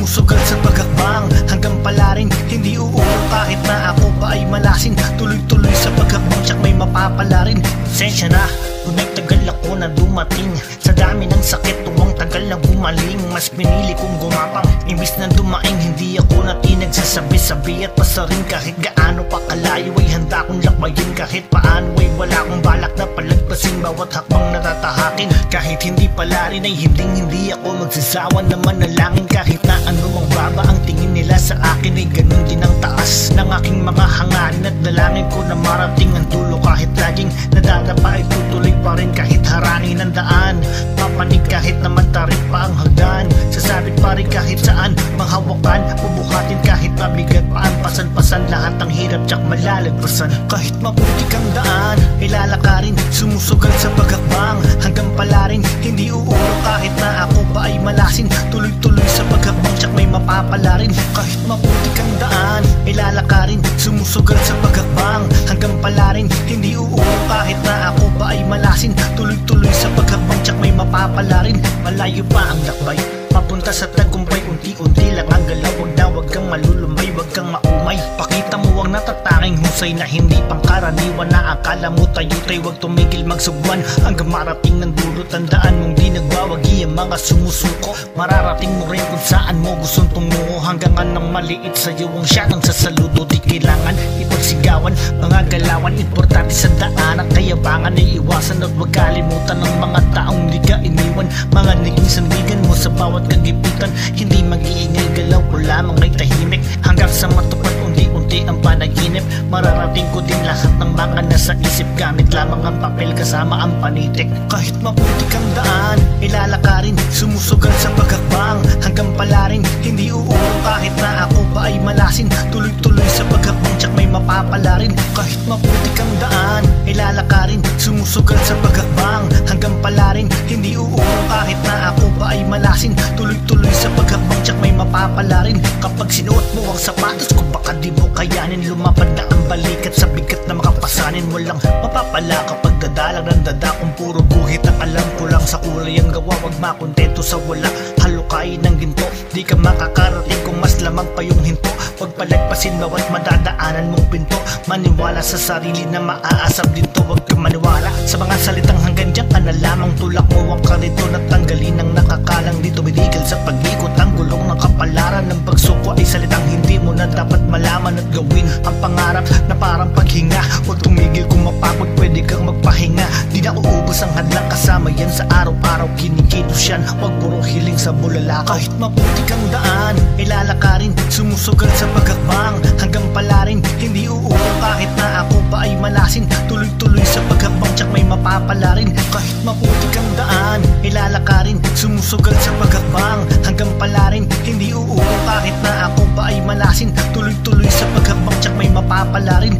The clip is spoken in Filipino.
sumusugal sa paghakbang, hanggang pala rin hindi uurong kahit na ako pa ay malasin. Tuloy-tuloy sa paghakbang, tsak may mapapala rin. Sensya na kung nagtagal ako na dumating, sa dami ng sakit tuwang tagal na gumaling. Mas pinili kong gumapang, imbis na dumaing. Hindi ako nati nagsasabi-sabi at pasarin. Kahit gaano pa kalayo ay handa kong lakbayin. Kahit paano ay wala akong balak na palagpasin. Bawat hakbang natatahakin, kahit hindi pala rin ay hindi ako magsasawa na manalangin. Kahit na anumang baba ang tingin nila sa akin, ay ganun din ang taas ng aking mga hangarin. At dalangin ko na marating ang dulo. Kahit laging nadadapa ay tutuloy pa rin kahit harangin ang daan. Papanig kahit naman tarik pa ang hagdan. Sasabit pa rin kahit saan manghawakan. Bubuhatin kahit mabigat pa ang pasan-pasan. Lahat ang hirap tsak malalagpasan. Kahit maputik ang daan, ilalakarin. Sumusugal sa paghakbang, hanggang pala rin hindi uurong kahit na ako pa ay malasin. Tuloy-tuloy sa paghakbang, tsak may mapapala rin. Kahit maputik ang daan, ilalakarin. Sumusugal sa paghakbang, hanggang pala rin hindi uurong kahit na ako pa ay malasin. Tuloy-tuloy sa paghakbang, tsak may mapapala rin. Malayo pa ang lakbay, papunta sa tagumpay. Unti-unti lang ang galaw, wag kang malulumbay, wag kang maumay. Pakita mo ang natataking husay na hindi pangkaraniwan. Na akala mo tayo-tay, wag tumigil magsugwan. Hanggang marating ng dulo, tandaan mong di nagwawagi ang mga sumusuko. Mararating mo rin kung saan mo gustong tungo. Hanggang anong maliit sa'yo ang siya nang sasaludo. Di kailangan ipagsigawan, mga galawan importante sa daan. Ang kayabangan ay iwasan at wag kalimutan ng mga taong di ka iniwan. Mga naging sandigan mo sa bawat kagipitan. Hindi mag-iingay, galaw ko lamang ay tahimik. Hanggang sa matupad unti-unti ang panaginip. Mararating ko din lahat ng mga nasa isip. Gamit lamang ang papel kasama ang panitik. Kahit maputik ang daan, ilalakarin. Sumusugal sa paghakbang, hanggang pala rin hindi uurong kahit na ako pa ay malasin. Tuloy-tuloy sa paghakbang, tsak may mapapala rin. Kahit maputik ang daan, ilalakarin. Sumusugal sa paghakbang, hanggang pala rin hindi uurong kahit na ako pa ay malasin. Tuloy-tuloy sa paghakbang, tsak may mapapala rin. Kapag sinuot mo ang sapatos ko, baka di mo kayanin. Lumapad na ang balikat sa bigat na makapasanin. Walang mapapala kapag dadalang ng dadakong puro guhit. Ang alam ko lang sa kulay ang gawa, wag makontento sa wala. Halukain ng ginto, di ka makakarating kung mas lamang pa yung hinto. Wag palagpasin bawat madadaanan mong pinto. Maniwala sa sarili na maaasam din to. Wag kang maniwala sa mga salitang hanggang dyan ka na lamang. Tulak mo ang karito na tanggalin ang nakakalang dito. Binigil sa pag-ikot ang gulong ng kapalaran ng pagsuko ay salitang hindi mo na dapat malaman at gawin. Ang pangarap na parang paghinga, huwag tumigil kung mapagod, pwede kang magpahinga. Di na uubos ang hadlang, kasama yan sa araw-araw. Kinikilos yan, huwag puro hiling sa bulala. Kahit maputik ang daan, ilalakarin. Sumusugal sa paghakbang, hanggang pala rin hindi uurong kahit na ako pa ay malasin. Tuloy-tuloy sa paghakbang, tsak may mapapala rin. Kahit maputik ang daan, ilalakarin. Sumusugal sa paghakbang, hanggang pala rin hindi uurong kahit na ako pa ay malasin. Tuloy-tuloy sa paghakbang, tsak may mapapala rin.